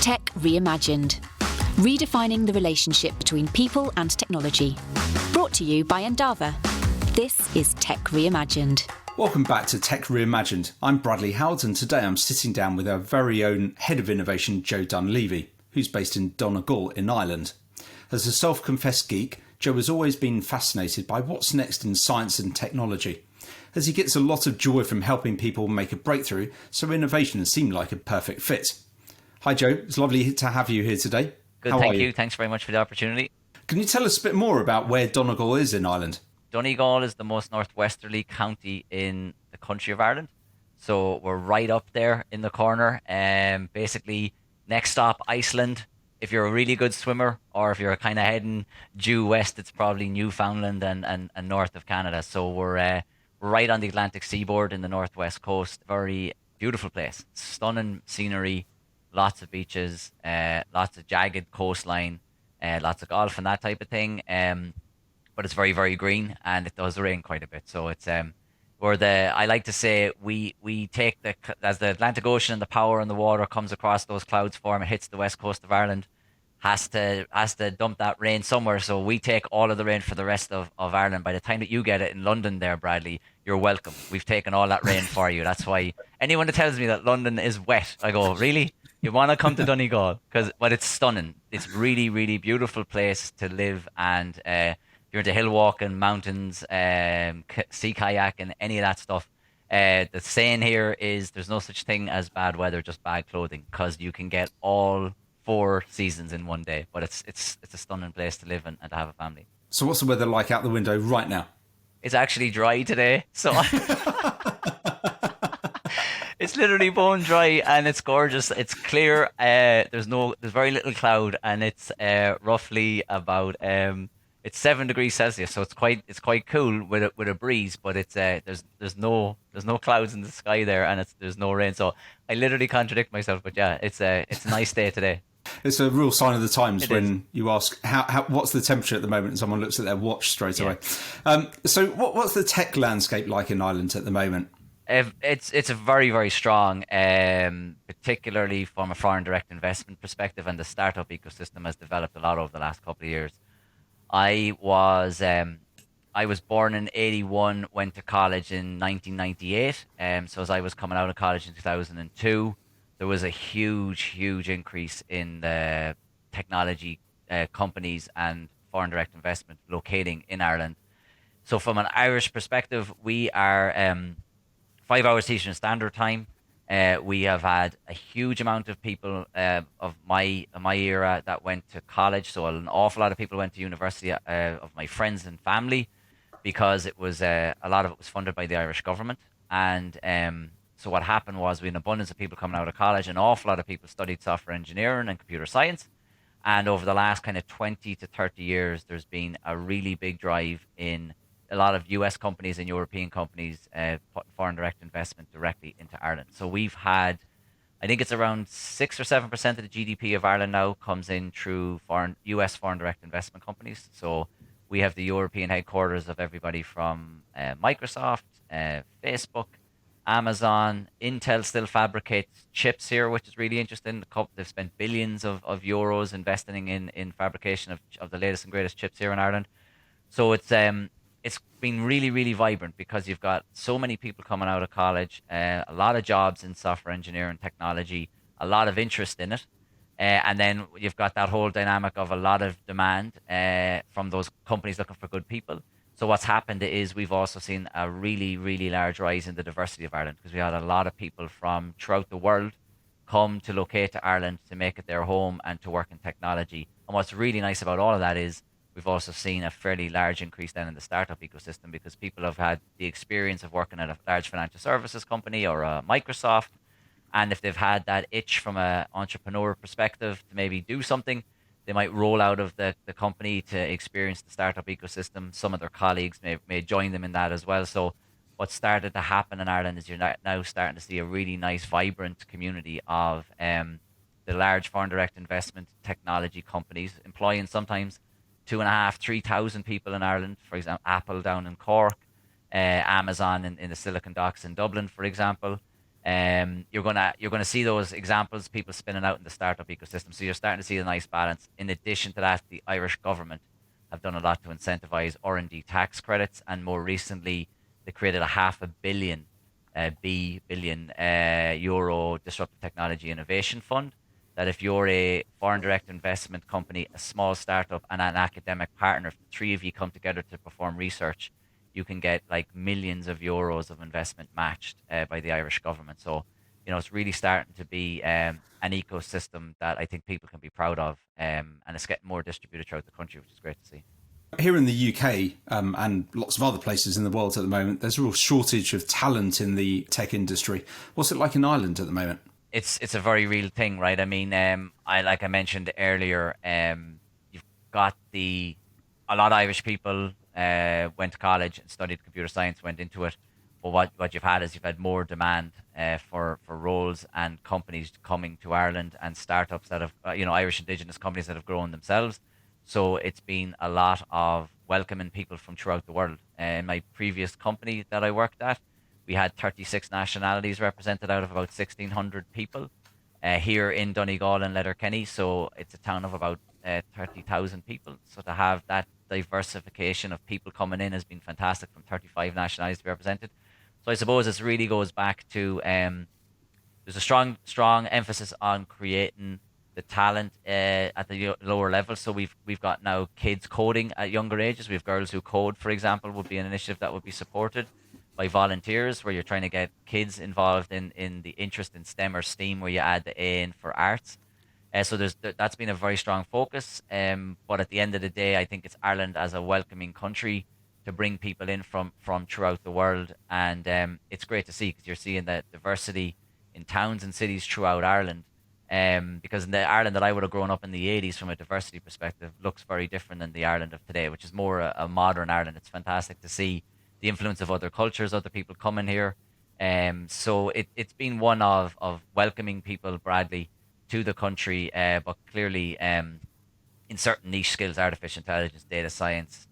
Tech Reimagined, redefining the relationship between people and technology. Brought to you by Endava. This is Tech Reimagined. Welcome back to Tech Reimagined. I'm Bradley Howard, and today I'm sitting down with our very own Head of Innovation, Joe Dunleavy, who's based in Donegal in Ireland. As a self-confessed geek, Joe has always been fascinated by what's next in science and technology, as he gets a lot of joy from helping people make a breakthrough, so innovation seemed like a perfect fit. Hi Joe, it's lovely to have you here today. Good, thank you. Thanks very much for the opportunity. Can you tell us a bit more about where Donegal is in Ireland? Donegal is the most northwesterly county in the country of Ireland. So we're right up there in the corner. Basically, next stop, Iceland. If you're a really good swimmer, or if you're kind of heading due west, it's probably Newfoundland and north of Canada. So we're right on the Atlantic seaboard in the northwest coast. Very beautiful place. Stunning scenery, lots of beaches, lots of jagged coastline, lots of golf and that type of thing. But it's very, very green, and it does rain quite a bit. So it's I like to say we take as the Atlantic Ocean and the power and the water comes across those clouds form, it hits the west coast of Ireland, has to dump that rain somewhere. So we take all of the rain for the rest of Ireland. By the time that you get it in London there, Bradley, you're welcome. We've taken all that rain for you. That's why anyone that tells me that London is wet, I go, really? You want to come to Donegal? But it's stunning. It's really, really beautiful place to live, and you're into hill walking, mountains, sea kayak, and any of that stuff. The saying here is there's no such thing as bad weather, just bad clothing, because you can get all 4 seasons in one day. But it's a stunning place to live and to have a family. So what's the weather like out the window right now? It's actually dry today, so it's literally bone dry, and it's gorgeous. It's clear. There's very little cloud, and it's roughly about it's 7 degrees Celsius, so it's quite cool with a breeze. But it's there's no clouds in the sky there, and there's no rain. So I literally contradict myself, but yeah, it's a nice day today. It's a real sign of the times when you ask how what's the temperature at the moment, and someone looks at their watch straight away. So what's the tech landscape like in Ireland at the moment? It's a very, very strong, particularly from a foreign direct investment perspective, and the startup ecosystem has developed a lot over the last couple of years. I was born in 81, went to college in 1998. So as I was coming out of college in 2002, there was a huge increase in the technology companies and foreign direct investment locating in Ireland. So from an Irish perspective, we are 5 hours Eastern Standard Time. We have had a huge amount of people of my era that went to college. So an awful lot of people went to university of my friends and family, because it was a lot of it was funded by the Irish government. And so what happened was we had an abundance of people coming out of college. An awful lot of people studied software engineering and computer science. And over the last kind of 20 to 30 years, there's been a really big drive in a lot of US companies and European companies putting foreign direct investment directly into Ireland. So we've had, I think it's around 6 or 7% of the GDP of Ireland now comes in through US foreign direct investment companies. So we have the European headquarters of everybody from Microsoft, Facebook, Amazon. Intel still fabricates chips here, which is really interesting. They've spent billions of euros investing in fabrication of the latest and greatest chips here in Ireland. So it's been really, really vibrant, because you've got so many people coming out of college, a lot of jobs in software engineering technology, a lot of interest in it. And then you've got that whole dynamic of a lot of demand from those companies looking for good people. So what's happened is we've also seen a really, really large rise in the diversity of Ireland, because we had a lot of people from throughout the world come to locate to Ireland to make it their home and to work in technology. And what's really nice about all of that is we've also seen a fairly large increase then in the startup ecosystem, because people have had the experience of working at a large financial services company or a Microsoft. And if they've had that itch from an entrepreneur perspective to maybe do something, they might roll out of the company to experience the startup ecosystem. Some of their colleagues may join them in that as well. So what started to happen in Ireland is you're now starting to see a really nice, vibrant community of the large foreign direct investment technology companies employing sometimes 2,500, 3,000 people in Ireland. For example, Apple down in Cork, Amazon in the Silicon Docks in Dublin, for example. You're gonna see those examples, people spinning out in the startup ecosystem. So you're starting to see a nice balance. In addition to that, the Irish government have done a lot to incentivize R&D tax credits, and more recently, they created a €500 million billion euro disruptive technology innovation fund. That if you're a foreign direct investment company, a small startup, and an academic partner, if the three of you come together to perform research, you can get like millions of euros of investment matched by the Irish government. So, it's really starting to be an ecosystem that I think people can be proud of, and it's getting more distributed throughout the country, which is great to see. Here in the UK and lots of other places in the world at the moment, there's a real shortage of talent in the tech industry. What's it like in Ireland at the moment? It's a very real thing, right? I mean, like I mentioned earlier, you've got a lot of Irish people went to college and studied computer science, went into it. But what you've had more demand for roles and companies coming to Ireland, and startups that have, Irish Indigenous companies that have grown themselves. So it's been a lot of welcoming people from throughout the world. In my previous company that I worked at, we had 36 nationalities represented out of about 1,600 people here in Donegal and Letterkenny. So it's a town of about 30,000 people. So to have that diversification of people coming in has been fantastic, from 35 nationalities to be represented. So I suppose this really goes back to there's a strong emphasis on creating the talent at the lower level. So we've got now kids coding at younger ages. We have Girls Who Code, for example, would be an initiative that would be supported by volunteers, where you're trying to get kids involved in the interest in STEM or STEAM, where you add the A in for arts. So that's been a very strong focus. But at the end of the day, I think it's Ireland as a welcoming country to bring people in from throughout the world, and it's great to see, because you're seeing that diversity in towns and cities throughout Ireland. Because in the Ireland that I would have grown up in the 80s, from a diversity perspective, looks very different than the Ireland of today, which is more a modern Ireland. It's fantastic to see the influence of other cultures, other people coming here. So it's been one of welcoming people, Bradley, to the country, but clearly in certain niche skills, artificial intelligence, data science,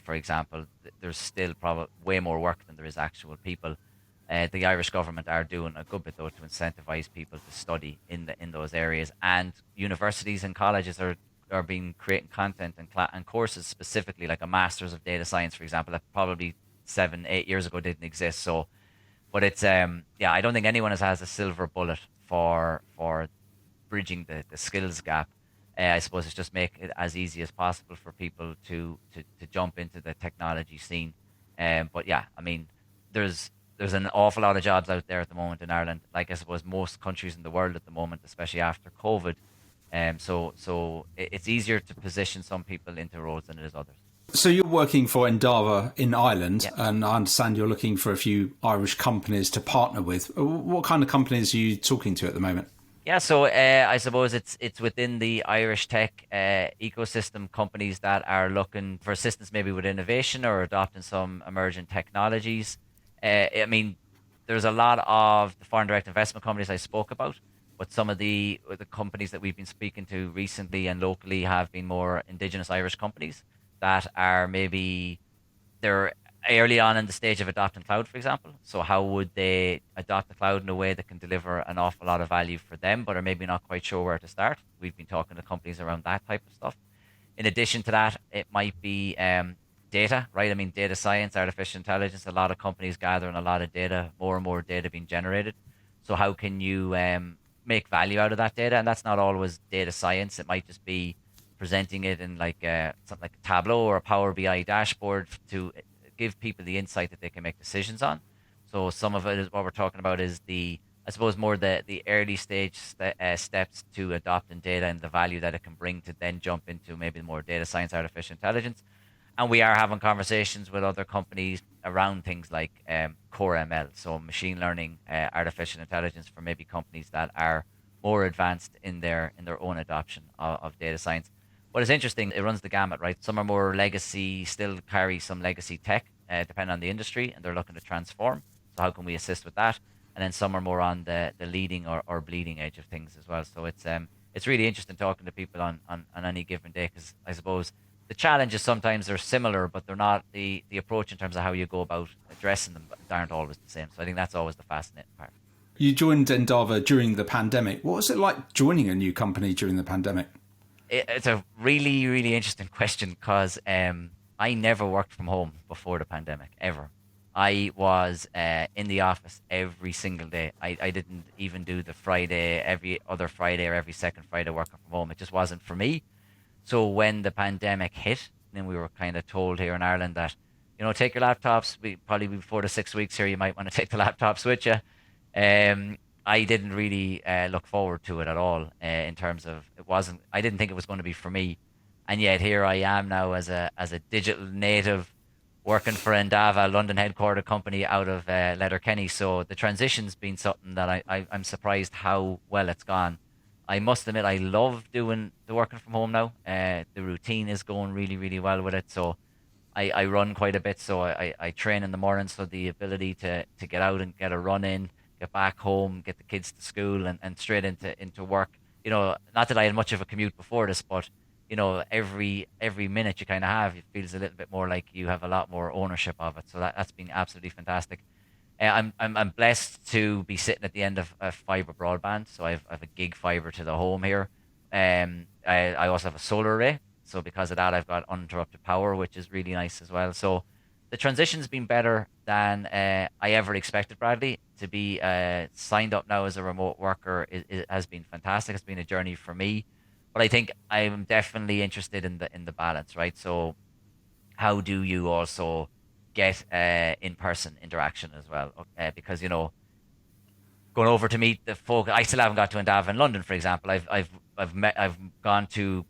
for example, there's still probably way more work than there is actual people. The Irish government are doing a good bit, though, to incentivize people to study in those areas, and universities and colleges are creating content and courses, specifically like a Masters of Data Science, for example, that probably 7-8 years ago didn't exist. So, but it's I don't think anyone has a silver bullet for bridging the skills gap. I suppose it's just make it as easy as possible for people to jump into the technology scene. But yeah, I mean, there's an awful lot of jobs out there at the moment in Ireland, like I suppose most countries in the world at the moment, especially after COVID. So it's easier to position some people into roles than it is others. So you're working for Endava in Ireland, Yeah. and I understand you're looking for a few Irish companies to partner with. What kind of companies are you talking to at the moment? Yeah, so I suppose it's within the Irish tech ecosystem, companies that are looking for assistance maybe with innovation or adopting some emerging technologies. I mean, there's a lot of the foreign direct investment companies I spoke about, but some of the companies that we've been speaking to recently and locally have been more Indigenous Irish companies that are they're early on in the stage of adopting cloud, for example. So how would they adopt the cloud in a way that can deliver an awful lot of value for them, but are maybe not quite sure where to start? We've been talking to companies around that type of stuff. In addition to that, it might be data, right? I mean, data science, artificial intelligence, a lot of companies gathering a lot of data, more and more data being generated. So how can you make value out of that data? And that's not always data science. It might just be presenting it in something like a Tableau or a Power BI dashboard to give people the insight that they can make decisions on. So some of it is what we're talking about is I suppose more the early stage steps to adopting data and the value that it can bring to then jump into maybe more data science, artificial intelligence. And we are having conversations with other companies around things like core ML, so machine learning, artificial intelligence, for maybe companies that are more advanced in their own adoption of data science. What is interesting, it runs the gamut, right? Some are more legacy, still carry some legacy tech, depending on the industry, and they're looking to transform. So how can we assist with that? And then some are more on the leading or bleeding edge of things as well. So it's really interesting talking to people on any given day, because I suppose the challenges sometimes are similar, but they're not the approach in terms of how you go about addressing them aren't always the same. So I think that's always the fascinating part. You joined Endava during the pandemic. What was it like joining a new company during the pandemic? It's a really, really interesting question because I never worked from home before the pandemic, ever. I was in the office every single day. I didn't even do the Friday, every other Friday or every second Friday working from home. It just wasn't for me. So when the pandemic hit, then we were kind of told here in Ireland that, take your laptops. We probably before the 6 weeks here, you might want to take the laptops with you. I didn't really look forward to it at all. In terms of it wasn't. I didn't think it was going to be for me, and yet here I am now as a digital native working for Endava, a London headquartered company out of Letterkenny. So the transition's been something that I'm surprised how well it's gone. I must admit, I love doing the working from home now. The routine is going really, really well with it. So I run quite a bit. So I train in the morning. So the ability to get out and get a run in, get back home, get the kids to school and straight into work. Not that I had much of a commute before this, but every minute you kind of have, it feels a little bit more like you have a lot more ownership of it. So that's been absolutely fantastic. I'm blessed to be sitting at the end of fiber broadband. So I've a gig fiber to the home here. I also have a solar array. So because of that, I've got uninterrupted power, which is really nice as well. So the transition's been better than I ever expected, Bradley. To be signed up now as a remote worker has been fantastic. It's been a journey for me, but I think I'm definitely interested in the balance, right? So how do you also get in-person interaction as well? Because going over to meet the folk, I still haven't got to Endava in London, for example. I've gone to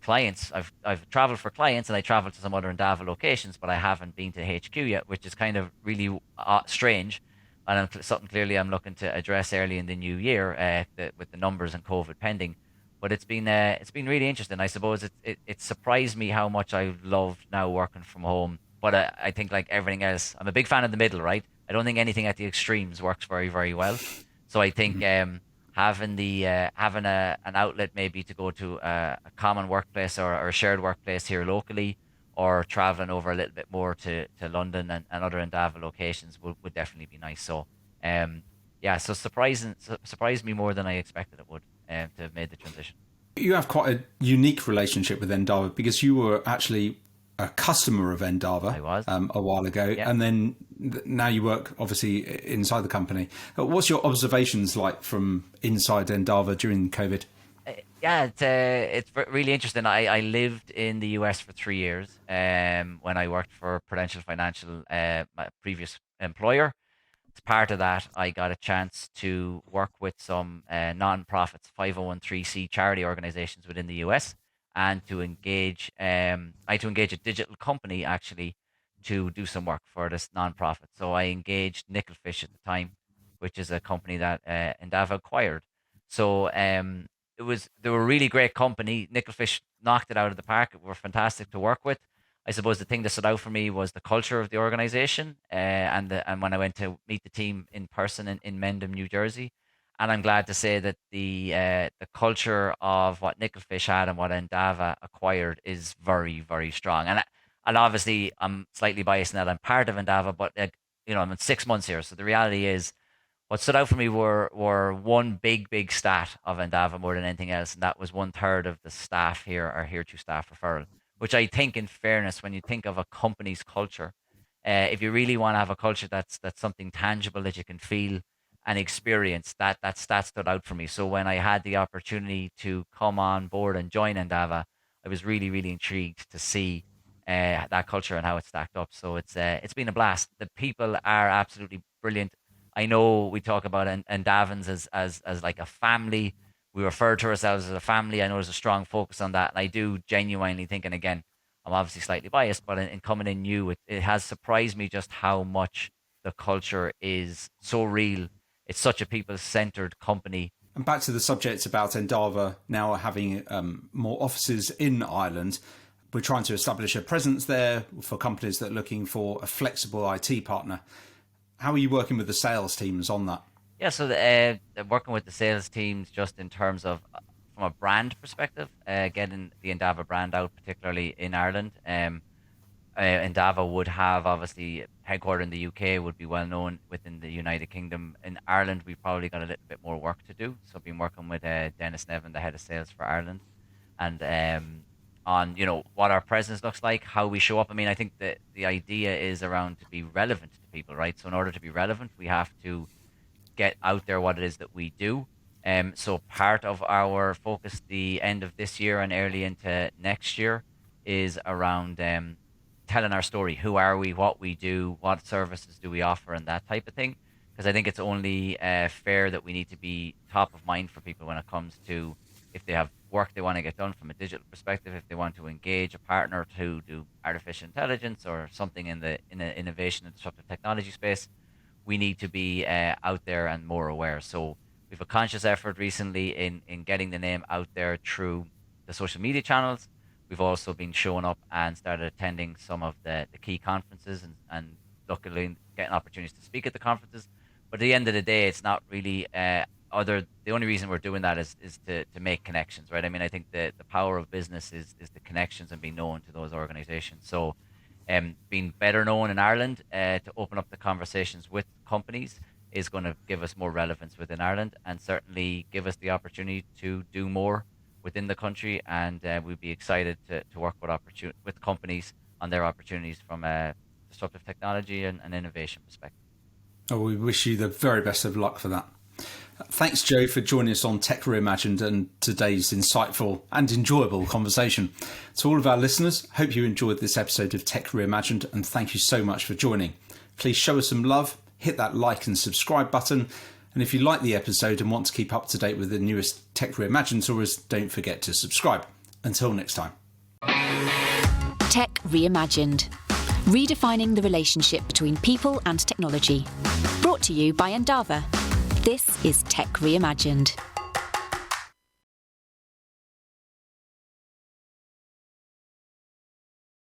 clients. I've traveled for clients and I traveled to some other Endava locations, but I haven't been to HQ yet, which is kind of really strange. And something clearly I'm looking to address early in the new year with the numbers and COVID pending. But it's been really interesting. I suppose it surprised me how much I loved now working from home. But I think like everything else, I'm a big fan of the middle, right? I don't think anything at the extremes works very, very well. So I think having an outlet maybe to go to a common workplace or a shared workplace here locally, or traveling over a little bit more to London and other Endava locations would definitely be nice. So yeah, so surprised me more than I expected it would to have made the transition. You have quite a unique relationship with Endava because you were actually a customer of Endava. I was. A while ago, Yeah. and then now you work obviously inside the company. What's your observations like from inside Endava during COVID? Yeah, it's really interesting. I lived in the US for 3 years when I worked for Prudential Financial, my previous employer. As part of that, I got a chance to work with some non-profits, 501(c) charity organizations within the US, and I had to engage a digital company actually to do some work for this non-profit. So I engaged Nickelfish at the time, which is a company that Endava acquired. So they were a really great company. Nickelfish knocked it out of the park. It were fantastic to work with. I suppose the thing that stood out for me was the culture of the organization, and when I went to meet the team in person in Mendham, New Jersey, and I'm glad to say that the culture of what Nickelfish had and what Endava acquired is very, very strong. And obviously I'm slightly biased in that I'm part of Endava, but I'm in 6 months here, so the reality is what stood out for me were one big stat of Endava more than anything else, and that was 1/3 of the staff here are here to staff referral. Which I think, in fairness, when you think of a company's culture, if you really want to have a culture that's something tangible that you can feel and experience, that stat stood out for me. So when I had the opportunity to come on board and join Endava, I was really really intrigued to see that culture and how it stacked up. So it's been a blast. The people are absolutely brilliant. I know we talk about Endavans as like a family. We refer to ourselves as a family. I know there's a strong focus on that. And I do genuinely think, and again, I'm obviously slightly biased, but in coming in new, it has surprised me just how much the culture is so real. It's such a people-centered company. And back to the subject about Endava now having more offices in Ireland. We're trying to establish a presence there for companies that are looking for a flexible IT partner. How are you working with the sales teams on that? Yeah, so working with the sales teams just in terms of from a brand perspective, getting the Endava brand out, particularly in Ireland. Endava would have obviously headquartered in the UK, would be well known within the United Kingdom. In Ireland, we've probably got a little bit more work to do. So I've been working with Dennis Nevin, the head of sales for Ireland, and on what our presence looks like, how we show up. I mean, I think that the idea is around to be relevant to people, right? So in order to be relevant, we have to get out there what it is that we do. So part of our focus, the end of this year and early into next year, is around telling our story. Who are we? What we do? What services do we offer? And that type of thing. Because I think it's only fair that we need to be top of mind for people when it comes to if they have work they want to get done from a digital perspective, if they want to engage a partner to do artificial intelligence or something in the innovation and disruptive technology space, we need to be out there and more aware. So we've a conscious effort recently in getting the name out there through the social media channels. We've also been showing up and started attending some of the key conferences and luckily getting opportunities to speak at the conferences. But at the end of the day, it's not really the only reason we're doing that is to make connections, right? I mean, I think the power of business is the connections and being known to those organizations. So being better known in Ireland to open up the conversations with companies is going to give us more relevance within Ireland and certainly give us the opportunity to do more within the country. And we'd be excited to work with companies on their opportunities from a disruptive technology and innovation perspective. Oh, we wish you the very best of luck for that. Thanks, Joe, for joining us on Tech Reimagined and today's insightful and enjoyable conversation. To all of our listeners, hope you enjoyed this episode of Tech Reimagined and thank you so much for joining. Please show us some love, hit that like and subscribe button. And if you like the episode and want to keep up to date with the newest Tech Reimagined stories, don't forget to subscribe. Until next time. Tech Reimagined. Redefining the relationship between people and technology. Brought to you by Endava. This is Tech Reimagined.